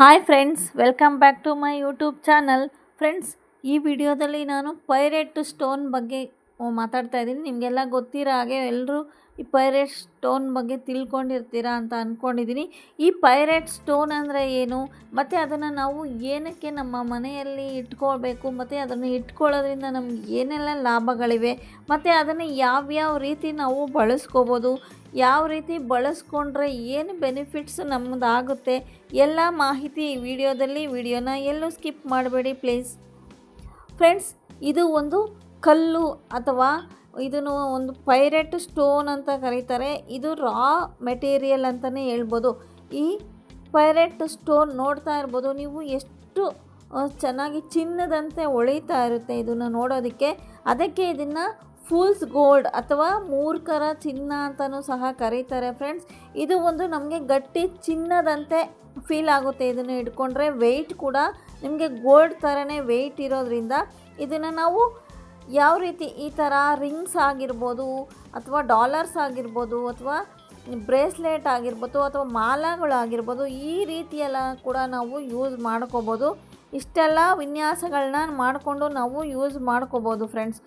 Hi friends, welcome back to my YouTube channel. Friends, ಈ ವಿಡಿಯೋದಲ್ಲಿ ನಾನು ಪೈರೇಟ್ ಸ್ಟೋನ್ ಬಗ್ಗೆ ಮಾತಾಡ್ತಾ ಇದ್ದೀನಿ. ನಿಮಗೆಲ್ಲ ಗೊತ್ತಿರೋ ಹಾಗೆ ಎಲ್ಲರೂ ಈ ಪೈರೇಟ್ ಸ್ಟೋನ್ ಬಗ್ಗೆ ತಿಳ್ಕೊಂಡಿರ್ತೀರಾ ಅಂತ ಅಂದ್ಕೊಂಡಿದ್ದೀನಿ. ಈ ಪೈರೇಟ್ ಸ್ಟೋನ್ ಅಂದರೆ ಏನು, ಮತ್ತು ಅದನ್ನು ನಾವು ಏನಕ್ಕೆ ನಮ್ಮ ಮನೆಯಲ್ಲಿ ಇಟ್ಕೊಳ್ಬೇಕು, ಮತ್ತು ಅದನ್ನು ಇಟ್ಕೊಳ್ಳೋದ್ರಿಂದ ನಮ್ಗೆ ಏನೆಲ್ಲ ಲಾಭಗಳಿವೆ, ಮತ್ತು ಅದನ್ನು ಯಾವ್ಯಾವ ರೀತಿ ನಾವು ಬಳಸ್ಕೋಬೋದು, ಯಾವ ರೀತಿ ಬಳಸ್ಕೊಂಡ್ರೆ ಏನು ಬೆನಿಫಿಟ್ಸ್ ನಮ್ಮದಾಗುತ್ತೆ, ಎಲ್ಲ ಮಾಹಿತಿ ಈ ವಿಡಿಯೋನ ಎಲ್ಲೂ ಸ್ಕಿಪ್ ಮಾಡಬೇಡಿ ಪ್ಲೀಸ್. ಫ್ರೆಂಡ್ಸ್, ಇದು ಒಂದು ಕಲ್ಲು ಅಥವಾ ಇದನ್ನು ಒಂದು ಪೈರೇಟ್ ಸ್ಟೋನ್ ಅಂತ ಕರೀತಾರೆ. ಇದು ರಾ ಮೆಟೀರಿಯಲ್ ಅಂತಲೇ ಹೇಳ್ಬೋದು. ಈ ಪೈರೇಟ್ ಸ್ಟೋನ್ ನೋಡ್ತಾ ಇರ್ಬೋದು ನೀವು, ಎಷ್ಟು ಚೆನ್ನಾಗಿ ಚಿನ್ನದಂತೆ ಹೊಳಿತಾ ಇರುತ್ತೆ ಇದನ್ನು ನೋಡೋದಕ್ಕೆ. ಅದಕ್ಕೆ ಇದನ್ನು ಫೂಲ್ಸ್ ಗೋಲ್ಡ್ ಅಥವಾ ಮೂರ್ಖರ ಚಿನ್ನ ಅಂತಲೂ ಸಹ ಕರೀತಾರೆ. ಫ್ರೆಂಡ್ಸ್, ಇದು ಒಂದು ನಮಗೆ ಗಟ್ಟಿ ಚಿನ್ನದಂತೆ ಫೀಲ್ ಆಗುತ್ತೆ. ಇದನ್ನು ಇಟ್ಕೊಂಡ್ರೆ ವೆಯ್ಟ್ ಕೂಡ ನಿಮಗೆ ಗೋಲ್ಡ್ ಥರನೇ ವೆಯ್ಟ್ ಇರೋದ್ರಿಂದ ಇದನ್ನು ನಾವು ಯಾವ ರೀತಿ ಈ ಥರ ರಿಂಗ್ಸ್ ಆಗಿರ್ಬೋದು, ಅಥವಾ ಡಾಲರ್ಸ್ ಆಗಿರ್ಬೋದು, ಅಥವಾ ಬ್ರೇಸ್ಲೆಟ್ ಆಗಿರ್ಬೋದು, ಅಥವಾ ಮಾಲಾಗಳಾಗಿರ್ಬೋದು, ಈ ರೀತಿಯೆಲ್ಲ ಕೂಡ ನಾವು ಯೂಸ್ ಮಾಡ್ಕೋಬೋದು. ಇಷ್ಟೆಲ್ಲ ವಿನ್ಯಾಸಗಳನ್ನ ಮಾಡಿಕೊಂಡು ನಾವು ಯೂಸ್ ಮಾಡ್ಕೋಬೋದು. ಫ್ರೆಂಡ್ಸ್,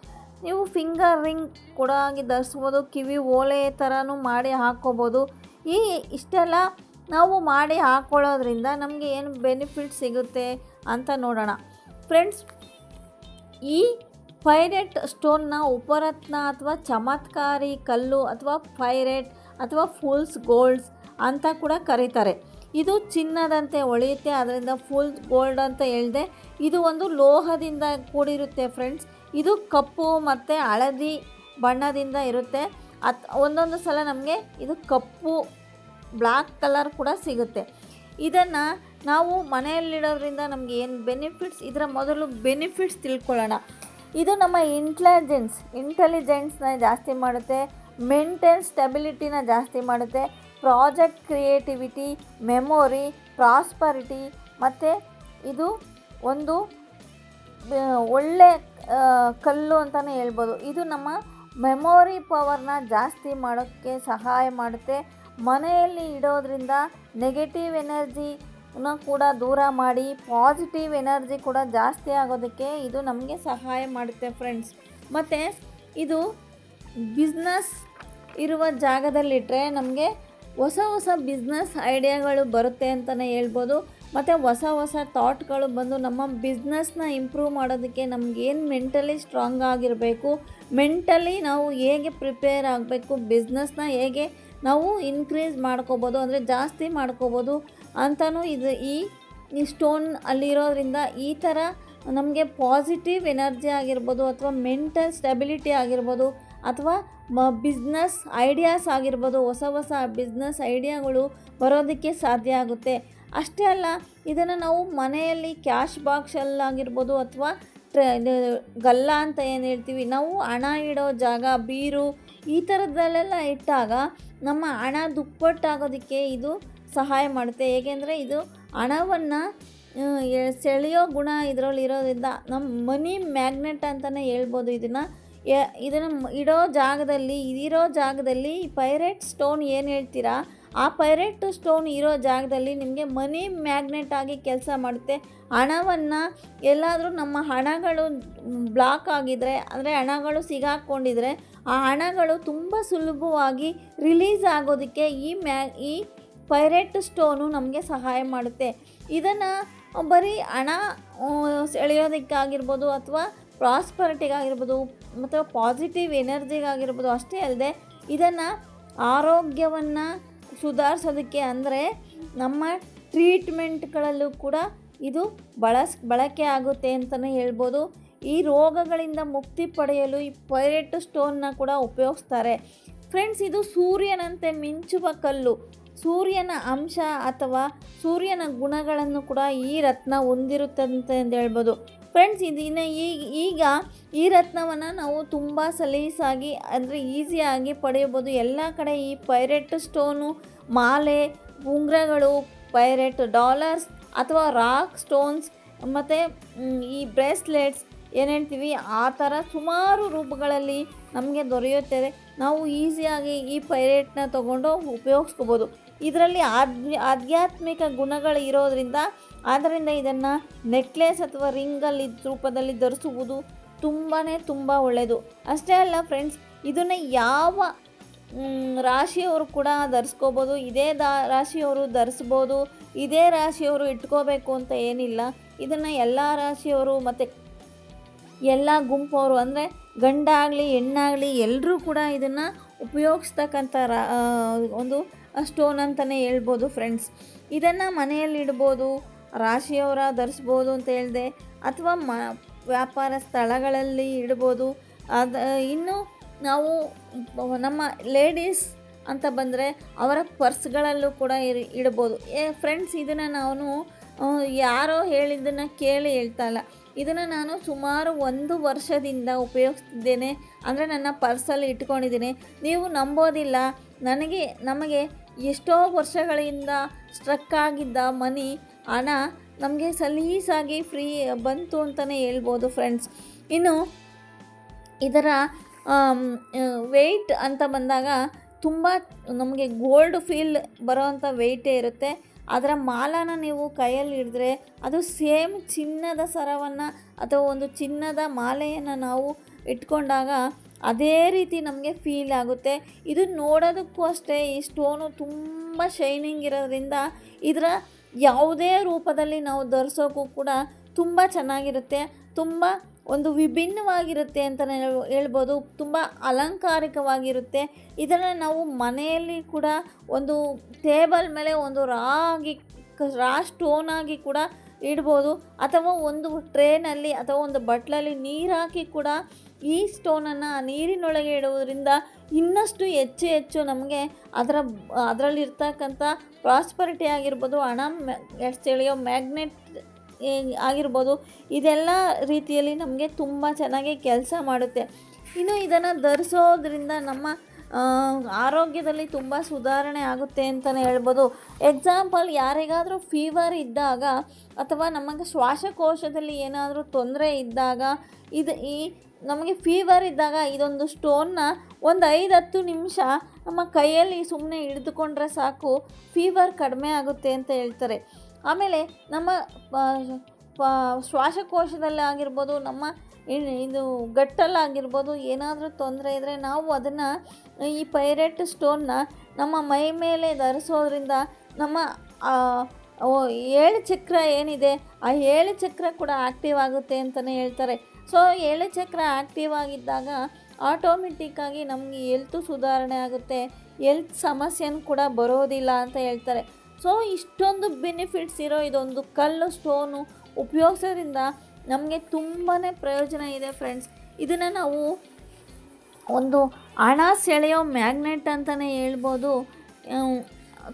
ನೀವು ಫಿಂಗರ್ ರಿಂಗ್ ಕೂಡ ಆಗಿ ಧರಿಸ್ಬೋದು, ಕಿವಿ ಓಲೆ ಥರನೂ ಮಾಡಿ ಹಾಕ್ಕೋಬೋದು. ಇಷ್ಟೆಲ್ಲ ನಾವು ಮಾಡಿ ಹಾಕ್ಕೊಳ್ಳೋದ್ರಿಂದ ನಮಗೆ ಏನು ಬೆನಿಫಿಟ್ ಸಿಗುತ್ತೆ ಅಂತ ನೋಡೋಣ. ಫ್ರೆಂಡ್ಸ್, ಈ ಪೈರೇಟ್ ಸ್ಟೋನ್ನ ಉಪರತ್ನ ಅಥವಾ ಚಮತ್ಕಾರಿ ಕಲ್ಲು ಅಥವಾ ಪೈರೇಟ್ ಅಥವಾ ಫೂಲ್ಸ್ ಗೋಲ್ಡ್ಸ್ ಅಂತ ಕೂಡ ಕರೀತಾರೆ. ಇದು ಚಿನ್ನದಂತೆ ಹೊಳೆಯುತ್ತೆ, ಅದರಿಂದ ಫುಲ್ಸ್ ಗೋಲ್ಡ್ ಅಂತ ಹೇಳಿದೆ. ಇದು ಒಂದು ಲೋಹದಿಂದ ಕೂಡಿರುತ್ತೆ. ಫ್ರೆಂಡ್ಸ್, ಇದು ಕಪ್ಪು ಮತ್ತು ಹಳದಿ ಬಣ್ಣದಿಂದ ಇರುತ್ತೆ. ಒಂದೊಂದು ಸಲ ನಮಗೆ ಇದು ಕಪ್ಪು ಬ್ಲ್ಯಾಕ್ ಕಲರ್ ಕೂಡ ಸಿಗುತ್ತೆ. ಇದನ್ನು ನಾವು ಮನೆಯಲ್ಲಿಡೋದ್ರಿಂದ ನಮಗೆ ಏನು ಬೆನಿಫಿಟ್ಸ್, ಇದರ ಮೊದಲು ಬೆನಿಫಿಟ್ಸ್ ತಿಳ್ಕೊಳ್ಳೋಣ. ಇದು ನಮ್ಮ ಇಂಟೆಲಿಜೆನ್ಸ್ನ ಜಾಸ್ತಿ ಮಾಡುತ್ತೆ, ಮೆಂಟಲ್ ಸ್ಟೆಬಿಲಿಟಿನ ಜಾಸ್ತಿ ಮಾಡುತ್ತೆ, ಪ್ರಾಜೆಕ್ಟ್ ಕ್ರಿಯೇಟಿವಿಟಿ, ಮೆಮೊರಿ, ಪ್ರಾಸ್ಪರಿಟಿ, ಮತ್ತು ಇದು ಒಂದು ಒಳ್ಳೆ ಕಲ್ಲು ಅಂತಲೇ ಹೇಳ್ಬೋದು. ಇದು ನಮ್ಮ ಮೆಮೊರಿ ಪವರ್ನ ಜಾಸ್ತಿ ಮಾಡೋಕ್ಕೆ ಸಹಾಯ ಮಾಡುತ್ತೆ. ಮನೆಯಲ್ಲಿ ಇಡೋದ್ರಿಂದ ನೆಗೆಟಿವ್ ಎನರ್ಜಿನ ಕೂಡ ದೂರ ಮಾಡಿ ಪಾಸಿಟಿವ್ ಎನರ್ಜಿ ಕೂಡ ಜಾಸ್ತಿ ಆಗೋದಕ್ಕೆ ಇದು ನಮಗೆ ಸಹಾಯ ಮಾಡುತ್ತೆ. ಫ್ರೆಂಡ್ಸ್, ಮತ್ತು ಇದು ಬಿಸ್ನೆಸ್ ಇರುವ ಜಾಗದಲ್ಲಿಟ್ಟರೆ ನಮಗೆ ಹೊಸ ಹೊಸ ಬಿಸ್ನೆಸ್ ಐಡಿಯಾಗಳು ಬರುತ್ತೆ ಅಂತಲೇ ಹೇಳ್ಬೋದು. ಮತ್ತು ಹೊಸ ಥಾಟ್ಗಳು ಬಂದು ನಮ್ಮ ಬಿಸ್ನೆಸ್ನ ಇಂಪ್ರೂವ್ ಮಾಡೋದಕ್ಕೆ ನಮಗೇನು ಮೆಂಟಲಿ ಸ್ಟ್ರಾಂಗ್ ಆಗಿರಬೇಕು, ಮೆಂಟಲಿ ನಾವು ಹೇಗೆ ಪ್ರಿಪೇರ್ ಆಗಬೇಕು, ಬಿಸ್ನೆಸ್ನ ಹೇಗೆ ನಾವು ಇನ್ಕ್ರೀಸ್ ಮಾಡ್ಕೋಬೋದು, ಅಂದರೆ ಜಾಸ್ತಿ ಮಾಡ್ಕೋಬೋದು ಅಂತಲೂ ಇದು ಈ ಸ್ಟೋನ್ ಅಲ್ಲಿರೋದ್ರಿಂದ ಈ ಥರ ನಮಗೆ ಪಾಸಿಟಿವ್ ಎನರ್ಜಿ ಆಗಿರ್ಬೋದು, ಅಥವಾ ಮೆಂಟಲ್ ಸ್ಟೆಬಿಲಿಟಿ ಆಗಿರ್ಬೋದು, ಅಥವಾ ಬಿಸ್ನೆಸ್ ಐಡಿಯಾಸ್ ಆಗಿರ್ಬೋದು, ಹೊಸ ಬಿಸ್ನೆಸ್ ಐಡಿಯಾಗಳು ಬರೋದಕ್ಕೆ ಸಾಧ್ಯ ಆಗುತ್ತೆ. ಅಷ್ಟೇ ಅಲ್ಲ, ಇದನ್ನು ನಾವು ಮನೆಯಲ್ಲಿ ಕ್ಯಾಶ್ ಬಾಕ್ಸಲ್ಲಾಗಿರ್ಬೋದು, ಅಥವಾ ಗಲ್ಲ ಅಂತ ಏನು ಹೇಳ್ತೀವಿ ನಾವು, ಹಣ ಇಡೋ ಜಾಗ, ಬೀರು, ಈ ಥರದ್ದಲ್ಲೆಲ್ಲ ಇಟ್ಟಾಗ ನಮ್ಮ ಹಣ ದುಪ್ಪಟ್ಟಾಗೋದಕ್ಕೆ ಇದು ಸಹಾಯ ಮಾಡುತ್ತೆ. ಏಕೆಂದರೆ ಇದು ಹಣವನ್ನು ಸೆಳೆಯೋ ಗುಣ ಇದರಲ್ಲಿ ಇರೋದ್ರಿಂದ ನಮ್ಮ ಮನಿ ಮ್ಯಾಗ್ನೆಟ್ ಅಂತಲೇ ಹೇಳ್ಬೋದು. ಇದನ್ನು ಇರೋ ಜಾಗದಲ್ಲಿ ಈ ಪೈರೇಟ್ ಸ್ಟೋನ್ ಏನು ಹೇಳ್ತೀರಾ, ಆ ಪೈರೇಟ್ ಸ್ಟೋನ್ ಇರೋ ಜಾಗದಲ್ಲಿ ನಿಮಗೆ ಮನಿ ಮ್ಯಾಗ್ನೆಟ್ ಆಗಿ ಕೆಲಸ ಮಾಡುತ್ತೆ. ಹಣವನ್ನು ಎಲ್ಲಾದರೂ ನಮ್ಮ ಹಣಗಳು ಬ್ಲಾಕ್ ಆಗಿದ್ದರೆ, ಅಂದರೆ ಹಣಗಳು ಸಿಗಾಕೊಂಡಿದ್ರೆ, ಆ ಹಣಗಳು ತುಂಬ ಸುಲಭವಾಗಿ ರಿಲೀಸ್ ಆಗೋದಕ್ಕೆ ಈ ಪೈರೇಟ್ ಸ್ಟೋನು ನಮಗೆ ಸಹಾಯ ಮಾಡುತ್ತೆ. ಇದನ್ನು ಬರೀ ಹಣ ಸೆಳೆಯೋದಕ್ಕಾಗಿರ್ಬೋದು, ಅಥವಾ ಪ್ರಾಸ್ಪರಿಟಿಗಾಗಿರ್ಬೋದು, ಮತ್ತು ಪಾಸಿಟಿವ್ ಎನರ್ಜಿಗಾಗಿರ್ಬೋದು, ಅಷ್ಟೇ ಅಲ್ಲದೆ ಇದನ್ನು ಆರೋಗ್ಯವನ್ನು ಸುಧಾರಿಸೋದಕ್ಕೆ, ಅಂದರೆ ನಮ್ಮ ಟ್ರೀಟ್ಮೆಂಟ್ಗಳಲ್ಲೂ ಕೂಡ ಇದು ಬಳಕೆ ಆಗುತ್ತೆ ಅಂತಲೇ ಹೇಳ್ಬೋದು. ಈ ರೋಗಗಳಿಂದ ಮುಕ್ತಿ ಪಡೆಯಲು ಈ ಪೈರೇಟ್ ಸ್ಟೋನ್ನ ಕೂಡ ಉಪಯೋಗಿಸ್ತಾರೆ. ಫ್ರೆಂಡ್ಸ್, ಇದು ಸೂರ್ಯನಂತೆ ಮಿಂಚುವ ಕಲ್ಲು. ಸೂರ್ಯನ ಅಂಶ ಅಥವಾ ಸೂರ್ಯನ ಗುಣಗಳನ್ನು ಕೂಡ ಈ ರತ್ನ ಹೊಂದಿರುತ್ತಂತೆ ಅಂತ ಹೇಳ್ಬೋದು. ಫ್ರೆಂಡ್ಸ್, ಈಗ ಈ ರತ್ನವನ್ನು ನಾವು ತುಂಬ ಸಲೀಸಾಗಿ, ಅಂದರೆ ಈಸಿಯಾಗಿ ಪಡೆಯಬೋದು. ಎಲ್ಲ ಕಡೆ ಈ ಪೈರೇಟ್ ಸ್ಟೋನು, ಮಾಲೆ, ಉಂಗುರಗಳು, ಪೈರೇಟ್ ಡಾಲರ್ಸ್ ಅಥವಾ ರಾಕ್ ಸ್ಟೋನ್ಸ್, ಮತ್ತು ಈ ಬ್ರೇಸ್ಲೆಟ್ಸ್ ಏನು ಹೇಳ್ತೀವಿ, ಆ ಥರ ಸುಮಾರು ರೂಪಗಳಲ್ಲಿ ನಮಗೆ ದೊರೆಯುತ್ತದೆ. ನಾವು ಈಸಿಯಾಗಿ ಈ ಪೈರೇಟ್ನ ತೊಗೊಂಡು ಉಪಯೋಗಿಸ್ಕೋಬೋದು. ಇದರಲ್ಲಿ ಆಧ್ಯಾತ್ಮಿಕ ಗುಣಗಳು ಇರೋದರಿಂದ ಆದ್ದರಿಂದ ಇದನ್ನು ನೆಕ್ಲೆಸ್ ಅಥವಾ ರಿಂಗಲ್ಲಿ ರೂಪದಲ್ಲಿ ಧರಿಸುವುದು ತುಂಬ ಒಳ್ಳೆಯದು. ಅಷ್ಟೇ ಅಲ್ಲ ಫ್ರೆಂಡ್ಸ್, ಇದನ್ನು ಯಾವ ರಾಶಿಯವರು ಕೂಡ ಧರಿಸ್ಕೋಬೋದು. ಇದೇ ರಾಶಿಯವರು ಧರಿಸ್ಬೋದು, ಇದೇ ರಾಶಿಯವರು ಇಟ್ಕೋಬೇಕು ಅಂತ ಏನಿಲ್ಲ. ಇದನ್ನು ಎಲ್ಲ ರಾಶಿಯವರು ಮತ್ತು ಎಲ್ಲ ಗುಂಪವರು ಅಂದರೆ ಗಂಡಾಗಲಿ ಹೆಣ್ಣಾಗಲಿ ಎಲ್ಲರೂ ಕೂಡ ಇದನ್ನು ಉಪಯೋಗಿಸ್ತಕ್ಕಂಥ ಒಂದು ಸ್ಟೋನ್ ಅಂತಲೇ ಹೇಳ್ಬೋದು ಫ್ರೆಂಡ್ಸ್. ಇದನ್ನು ಮನೆಯಲ್ಲಿ ಇಡ್ಬೋದು, ರಾಶಿಯವರ ಧರಿಸ್ಬೋದು ಅಂತ ಹೇಳಿದೆ, ಅಥವಾ ವ್ಯಾಪಾರ ಸ್ಥಳಗಳಲ್ಲಿ ಇಡ್ಬೋದು. ಇನ್ನು ನಾವು ನಮ್ಮ ಲೇಡೀಸ್ ಅಂತ ಬಂದರೆ ಅವರ ಪರ್ಸ್ಗಳಲ್ಲೂ ಕೂಡ ಇಡ್ಬೋದು. ಫ್ರೆಂಡ್ಸ್, ಇದನ್ನು ನಾನು ಯಾರೋ ಹೇಳಿದ್ದನ್ನು ಕೇಳಿ ಹೇಳ್ತಾ ಇಲ್ಲ. ಇದನ್ನು ನಾನು ಸುಮಾರು 1 ವರ್ಷದಿಂದ ಉಪಯೋಗಿಸ್ತಿದ್ದೇನೆ. ಅಂದರೆ ನನ್ನ ಪರ್ಸಲ್ಲಿ ಇಟ್ಕೊಂಡಿದ್ದೀನಿ. ನೀವು ನಂಬೋದಿಲ್ಲ, ನಮಗೆ ಎಷ್ಟೋ ವರ್ಷಗಳಿಂದ ಸ್ಟ್ರಕ್ ಆಗಿದ್ದ ಹಣ ನಮಗೆ ಸಲೀಸಾಗಿ ಫ್ರೀ ಬಂತು ಅಂತಲೇ ಹೇಳ್ಬೋದು ಫ್ರೆಂಡ್ಸ್. ಇನ್ನು ಇದರ ವೆಯ್ಟ್ ಅಂತ ಬಂದಾಗ ತುಂಬ ನಮಗೆ ಗೋಲ್ಡ್ ಫೀಲ್ ಬರೋವಂಥ ವೆಯ್ಟೇ ಇರುತ್ತೆ. ಅದರ ಮಾಲನ ನೀವು ಕೈಯಲ್ಲಿ ಹಿಡಿದ್ರೆ ಅದು ಸೇಮ್ ಚಿನ್ನದ ಸರವನ್ನು ಅಥವಾ ಒಂದು ಚಿನ್ನದ ಮಾಲೆಯನ್ನು ನಾವು ಇಟ್ಕೊಂಡಾಗ ಅದೇ ರೀತಿ ನಮಗೆ ಫೀಲ್ ಆಗುತ್ತೆ. ಇದು ನೋಡೋದಕ್ಕೂ ಅಷ್ಟೇ ಈ ಸ್ಟೋನು ತುಂಬ ಶೈನಿಂಗ್ ಇರೋದ್ರಿಂದ ಇದರ ಯಾವುದೇ ರೂಪದಲ್ಲಿ ನಾವು ಧರಿಸೋಕ್ಕೂ ಕೂಡ ತುಂಬ ಚೆನ್ನಾಗಿರುತ್ತೆ, ತುಂಬ ಒಂದು ವಿಭಿನ್ನವಾಗಿರುತ್ತೆ ಅಂತಲೇ ಹೇಳ್ಬೋದು. ತುಂಬ ಅಲಂಕಾರಿಕವಾಗಿರುತ್ತೆ. ಇದನ್ನು ನಾವು ಮನೆಯಲ್ಲಿ ಕೂಡ ಒಂದು ಟೇಬಲ್ ಮೇಲೆ ಒಂದು ರಾ ಸ್ಟೋನಾಗಿ ಕೂಡ ಇಡ್ಬೋದು, ಅಥವಾ ಒಂದು ಟ್ರೇನಲ್ಲಿ ಅಥವಾ ಒಂದು ಬಟ್ಲಲ್ಲಿ ನೀರು ಹಾಕಿ ಕೂಡ ಈ ಸ್ಟೋನನ್ನು ನೀರಿನೊಳಗೆ ಇಡುವುದರಿಂದ ಇನ್ನಷ್ಟು ಹೆಚ್ಚು ನಮಗೆ ಅದರಲ್ಲಿರ್ತಕ್ಕಂಥ ಪ್ರಾಸ್ಪರಿಟಿ ಆಗಿರ್ಬೋದು, ಹಣ ಸೆಳೆಯೋ ಮ್ಯಾಗ್ನೆಟ್ ಆಗಿರ್ಬೋದು, ಇದೆಲ್ಲ ರೀತಿಯಲ್ಲಿ ನಮಗೆ ತುಂಬ ಚೆನ್ನಾಗಿ ಕೆಲಸ ಮಾಡುತ್ತೆ. ಇನ್ನು ಇದನ್ನು ಧರಿಸೋದ್ರಿಂದ ನಮ್ಮ ಆರೋಗ್ಯದಲ್ಲಿ ತುಂಬ ಸುಧಾರಣೆ ಆಗುತ್ತೆ ಅಂತಲೇ ಹೇಳ್ಬೋದು. ಎಕ್ಸಾಂಪಲ್, ಯಾರಿಗಾದರೂ ಫೀವರ್ ಇದ್ದಾಗ ಅಥವಾ ನಮಗೆ ಶ್ವಾಸಕೋಶದಲ್ಲಿ ಏನಾದರೂ ತೊಂದರೆ ಇದ್ದಾಗ ನಮಗೆ ಫೀವರ್ ಇದ್ದಾಗ ಇದೊಂದು ಸ್ಟೋನ್ನ ಒಂದು 5-10 ನಿಮಿಷ ನಮ್ಮ ಕೈಯಲ್ಲಿ ಸುಮ್ಮನೆ ಹಿಡಿದುಕೊಂಡ್ರೆ ಸಾಕು, ಫೀವರ್ ಕಡಿಮೆ ಆಗುತ್ತೆ ಅಂತ ಹೇಳ್ತಾರೆ. ಆಮೇಲೆ ನಮ್ಮ ಶ್ವಾಸಕೋಶದಲ್ಲಿ ಆಗಿರ್ಬೋದು, ನಮ್ಮ ಇದು ಗಟ್ಟಲ್ಲಾಗಿರ್ಬೋದು, ಏನಾದರೂ ತೊಂದರೆ ಇದ್ದರೆ ನಾವು ಅದನ್ನು ಈ ಪೈರೇಟ್ ಸ್ಟೋನ್ನ ನಮ್ಮ ಮೈ ಮೇಲೆ ಧರಿಸೋದ್ರಿಂದ ನಮ್ಮ 7 ಚಕ್ರ ಏನಿದೆ ಆ 7 ಚಕ್ರ ಕೂಡ ಆ್ಯಕ್ಟಿವ್ ಆಗುತ್ತೆ ಅಂತಲೇ ಹೇಳ್ತಾರೆ. ಸೊ 7 ಚಕ್ರ ಆ್ಯಕ್ಟಿವ್ ಆಗಿದ್ದಾಗ ಆಟೋಮೆಟಿಕ್ಕಾಗಿ ನಮಗೆ ಹೆಲ್ತು ಸುಧಾರಣೆ ಆಗುತ್ತೆ, ಹೆಲ್ತ್ ಸಮಸ್ಯೆನೂ ಕೂಡ ಬರೋದಿಲ್ಲ ಅಂತ ಹೇಳ್ತಾರೆ. ಸೊ ಇಷ್ಟೊಂದು ಬೆನಿಫಿಟ್ಸ್ ಇರೋ ಇದೊಂದು ಕಲ್ಲು ಸ್ಟೋನು ಉಪಯೋಗಿಸೋದ್ರಿಂದ ನಮಗೆ ತುಂಬಾ ಪ್ರಯೋಜನ ಇದೆ ಫ್ರೆಂಡ್ಸ್. ಇದನ್ನು ನಾವು ಒಂದು ಹಣ ಸೆಳೆಯೋ ಮ್ಯಾಗ್ನೆಟ್ ಅಂತಲೇ ಹೇಳ್ಬೋದು.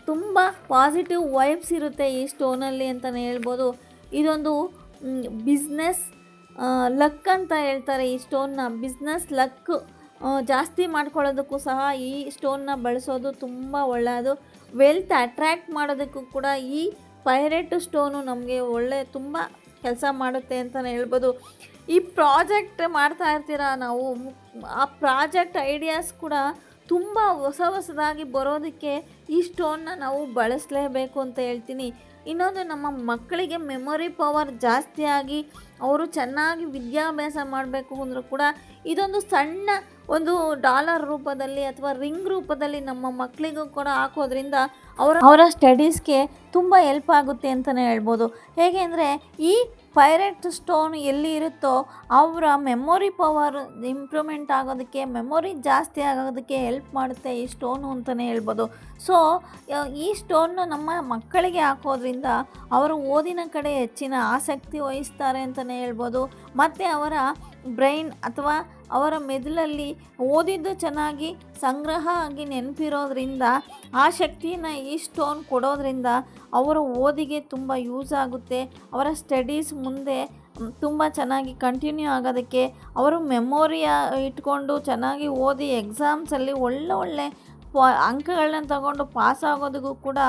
ತುಂಬ ಪಾಸಿಟಿವ್ ವೈಬ್ಸ್ ಇರುತ್ತೆ ಈ ಸ್ಟೋನಲ್ಲಿ ಅಂತಲೇ ಹೇಳ್ಬೋದು. ಇದೊಂದು ಬಿಸ್ನೆಸ್ ಲಕ್ ಅಂತ ಹೇಳ್ತಾರೆ. ಈ ಸ್ಟೋನ್ನ ಬಿಸ್ನೆಸ್ ಲಕ್ ಜಾಸ್ತಿ ಮಾಡ್ಕೊಳ್ಳೋದಕ್ಕೂ ಸಹ ಈ ಸ್ಟೋನ್ನ ಬಳಸೋದು ತುಂಬ ಒಳ್ಳೆಯದು. ವೆಲ್ತ್ ಅಟ್ರ್ಯಾಕ್ಟ್ ಮಾಡೋದಕ್ಕೂ ಕೂಡ ಈ ಪೈರೇಟ್ ಸ್ಟೋನು ನಮಗೆ ತುಂಬ ಕೆಲಸ ಮಾಡುತ್ತೆ ಅಂತಲೇ ಹೇಳ್ಬೋದು. ಈ ಪ್ರಾಜೆಕ್ಟ್ ಮಾಡ್ತಾ ಇರ್ತೀರ ನಾವು, ಆ ಪ್ರಾಜೆಕ್ಟ್ ಐಡಿಯಾಸ್ ಕೂಡ ತುಂಬ ಹೊಸದಾಗಿ ಬರೋದಕ್ಕೆ ಈ ಸ್ಟೋನ್ನ ನಾವು ಬಳಸಲೇಬೇಕು ಅಂತ ಹೇಳ್ತೀನಿ. ಇನ್ನೊಂದು, ನಮ್ಮ ಮಕ್ಕಳಿಗೆ ಮೆಮೊರಿ ಪವರ್ ಜಾಸ್ತಿಯಾಗಿ ಅವರು ಚೆನ್ನಾಗಿ ವಿದ್ಯಾಭ್ಯಾಸ ಮಾಡಬೇಕು ಅಂದರೂ ಕೂಡ ಇದೊಂದು ಸಣ್ಣ ಒಂದು ಡಾಲರ್ ರೂಪದಲ್ಲಿ ಅಥವಾ ರಿಂಗ್ ರೂಪದಲ್ಲಿ ನಮ್ಮ ಮಕ್ಕಳಿಗೂ ಕೂಡ ಹಾಕೋದ್ರಿಂದ ಅವರ ಸ್ಟಡೀಸ್ಗೆ ತುಂಬ ಹೆಲ್ಪ್ ಆಗುತ್ತೆ ಅಂತಲೇ ಹೇಳ್ಬೋದು. ಹೇಗೆ ಅಂದರೆ ಈ ಪೈರೇಟ್ ಸ್ಟೋನ್ ಎಲ್ಲಿ ಇರುತ್ತೋ ಅವರ ಮೆಮೊರಿ ಪವರ್ ಇಂಪ್ರೂವ್ಮೆಂಟ್ ಆಗೋದಕ್ಕೆ, ಮೆಮೊರಿ ಜಾಸ್ತಿ ಆಗೋದಕ್ಕೆ ಹೆಲ್ಪ್ ಮಾಡುತ್ತೆ ಈ ಸ್ಟೋನು ಅಂತಲೇ ಹೇಳ್ಬೋದು. ಸೊ ಈ ಸ್ಟೋನ್ನ ನಮ್ಮ ಮಕ್ಕಳಿಗೆ ಹಾಕೋದ್ರಿಂದ ಅವರು ಓದಿನ ಕಡೆ ಹೆಚ್ಚಿನ ಆಸಕ್ತಿ ವಹಿಸ್ತಾರೆ ಅಂತಲೇ ಹೇಳ್ಬೋದು. ಮತ್ತು ಅವರ ಬ್ರೈನ್ ಅಥವಾ ಅವರ ಮೆದುಳಲ್ಲಿ ಓದಿದ್ದು ಚೆನ್ನಾಗಿ ಸಂಗ್ರಹ ಆಗಿ ನೆನಪಿರೋದ್ರಿಂದ ಆ ಶಕ್ತಿಯನ್ನು ಈ ಸ್ಟೋನ್ ಕೊಡೋದ್ರಿಂದ ಅವರ ಓದಿಗೆ ತುಂಬ ಯೂಸ್ ಆಗುತ್ತೆ. ಅವರ ಸ್ಟಡೀಸ್ ಮುಂದೆ ತುಂಬ ಚೆನ್ನಾಗಿ ಕಂಟಿನ್ಯೂ ಆಗೋದಕ್ಕೆ, ಅವರು ಮೆಮೊರಿಯ ಇಟ್ಕೊಂಡು ಚೆನ್ನಾಗಿ ಓದಿ ಎಕ್ಸಾಮ್ಸಲ್ಲಿ ಒಳ್ಳೆ ಅಂಕಗಳನ್ನ ತಗೊಂಡು ಪಾಸ್ ಆಗೋದಕ್ಕೂ ಕೂಡ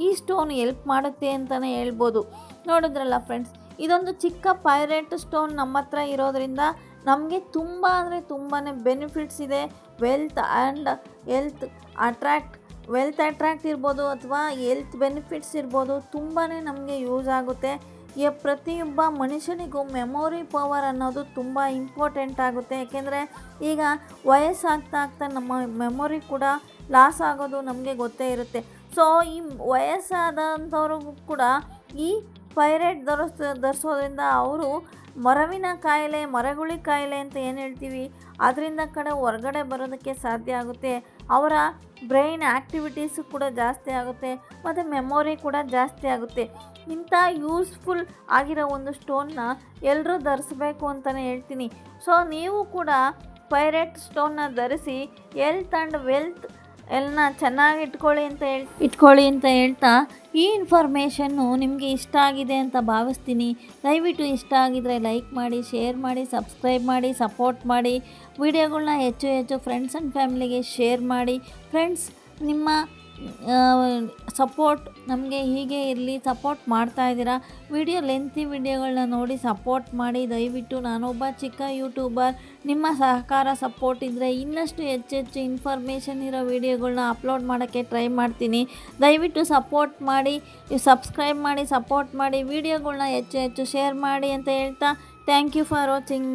ಈ ಸ್ಟೋನ್ ಹೆಲ್ಪ್ ಮಾಡುತ್ತೆ ಅಂತಲೇ ಹೇಳ್ಬೋದು. ನೋಡಿದ್ರಲ್ಲ ಫ್ರೆಂಡ್ಸ್, ಇದೊಂದು ಚಿಕ್ಕ ಪೈರೇಟ್ ಸ್ಟೋನ್ ನಮ್ಮ ಹತ್ರ ಇರೋದ್ರಿಂದ ನಮಗೆ ತುಂಬ ಅಂದರೆ ತುಂಬಾ ಬೆನಿಫಿಟ್ಸ್ ಇದೆ. Wealth and health attract wealth attract ಇರ್ಬೋದು ಅಥವಾ ಹೆಲ್ತ್ ಬೆನಿಫಿಟ್ಸ್ ಇರ್ಬೋದು, ತುಂಬಾ ನಮಗೆ ಯೂಸ್ ಆಗುತ್ತೆ. ಪ್ರತಿಯೊಬ್ಬ ಮನುಷ್ಯನಿಗೂ ಮೆಮೊರಿ ಪವರ್ ಅನ್ನೋದು ತುಂಬ ಇಂಪಾರ್ಟೆಂಟ್ ಆಗುತ್ತೆ. ಯಾಕೆಂದರೆ ಈಗ ವಯಸ್ಸಾಗ್ತಾ ಆಗ್ತಾ ನಮ್ಮ ಮೆಮೊರಿ ಕೂಡ ಲಾಸ್ ಆಗೋದು ನಮಗೆ ಗೊತ್ತೇ ಇರುತ್ತೆ. ಸೊ ಈ ವಯಸ್ಸಾದಂಥವ್ರಿಗೂ ಕೂಡ ಈ ಪೈರೇಟ್ ಧರಿಸೋದ್ರಿಂದ ಅವರು ಮರವಿನ ಕಾಯಿಲೆ, ಮರಗುಳಿ ಕಾಯಿಲೆ ಅಂತ ಏನು ಹೇಳ್ತೀವಿ, ಅದರಿಂದ ಹೊರಗಡೆ ಬರೋದಕ್ಕೆ ಸಾಧ್ಯ ಆಗುತ್ತೆ. ಅವರ ಬ್ರೈನ್ ಆ್ಯಕ್ಟಿವಿಟೀಸು ಕೂಡ ಜಾಸ್ತಿ ಆಗುತ್ತೆ ಮತ್ತು ಮೆಮೊರಿ ಕೂಡ ಜಾಸ್ತಿ ಆಗುತ್ತೆ. ಇಂಥ ಯೂಸ್ಫುಲ್ ಆಗಿರೋ ಒಂದು ಸ್ಟೋನ್ನ ಎಲ್ಲರೂ ಧರಿಸ್ಬೇಕು ಅಂತಲೇ ಹೇಳ್ತೀನಿ. ಸೊ ನೀವು ಕೂಡ ಪೈರೇಟ್ ಸ್ಟೋನ್ನ ಧರಿಸಿ ಹೆಲ್ತ್ ಆ್ಯಂಡ್ ವೆಲ್ತ್ ಎಲ್ಲ ಚೆನ್ನಾಗಿ ಇಟ್ಕೊಳ್ಳಿ ಅಂತ ಹೇಳ್ತಾ, ಈ ಇನ್ಫಾರ್ಮೇಷನ್ನು ನಿಮಗೆ ಇಷ್ಟ ಆಗಿದೆ ಅಂತ ಭಾವಿಸ್ತೀನಿ. ದಯವಿಟ್ಟು ಇಷ್ಟ ಆಗಿದರೆ ಲೈಕ್ ಮಾಡಿ, ಶೇರ್ ಮಾಡಿ, ಸಬ್ಸ್ಕ್ರೈಬ್ ಮಾಡಿ, ಸಪೋರ್ಟ್ ಮಾಡಿ. ವಿಡಿಯೋಗಳನ್ನ ಹೆಚ್ಚು ಫ್ರೆಂಡ್ಸ್ ಆ್ಯಂಡ್ ಫ್ಯಾಮಿಲಿಗೆ ಶೇರ್ ಮಾಡಿ. ಫ್ರೆಂಡ್ಸ್, ನಿಮ್ಮ ಸಪೋರ್ಟ್ ನಮಗೆ ಹೀಗೆ ಇರಲಿ. ಸಪೋರ್ಟ್ ಮಾಡ್ತಾಯಿದ್ದೀರಾ, ಲೆಂತಿ ವಿಡಿಯೋಗಳನ್ನ ನೋಡಿ ಸಪೋರ್ಟ್ ಮಾಡಿ. ದಯವಿಟ್ಟು ನಾನೊಬ್ಬ ಚಿಕ್ಕ ಯೂಟ್ಯೂಬರ್, ನಿಮ್ಮ ಸಹಕಾರ ಸಪೋರ್ಟ್ ಇದ್ದರೆ ಇನ್ನಷ್ಟು ಹೆಚ್ಚು ಇನ್ಫಾರ್ಮೇಷನ್ ಇರೋ ವಿಡಿಯೋಗಳನ್ನ ಅಪ್ಲೋಡ್ ಮಾಡೋಕ್ಕೆ ಟ್ರೈ ಮಾಡ್ತೀನಿ. ದಯವಿಟ್ಟು ಸಪೋರ್ಟ್ ಮಾಡಿ, ಸಬ್ಸ್ಕ್ರೈಬ್ ಮಾಡಿ, ಸಪೋರ್ಟ್ ಮಾಡಿ, ವಿಡಿಯೋಗಳನ್ನ ಹೆಚ್ಚು ಶೇರ್ ಮಾಡಿ ಅಂತ ಹೇಳ್ತಾ, ಥ್ಯಾಂಕ್ ಯು ಫಾರ್ ವಾಚಿಂಗ್.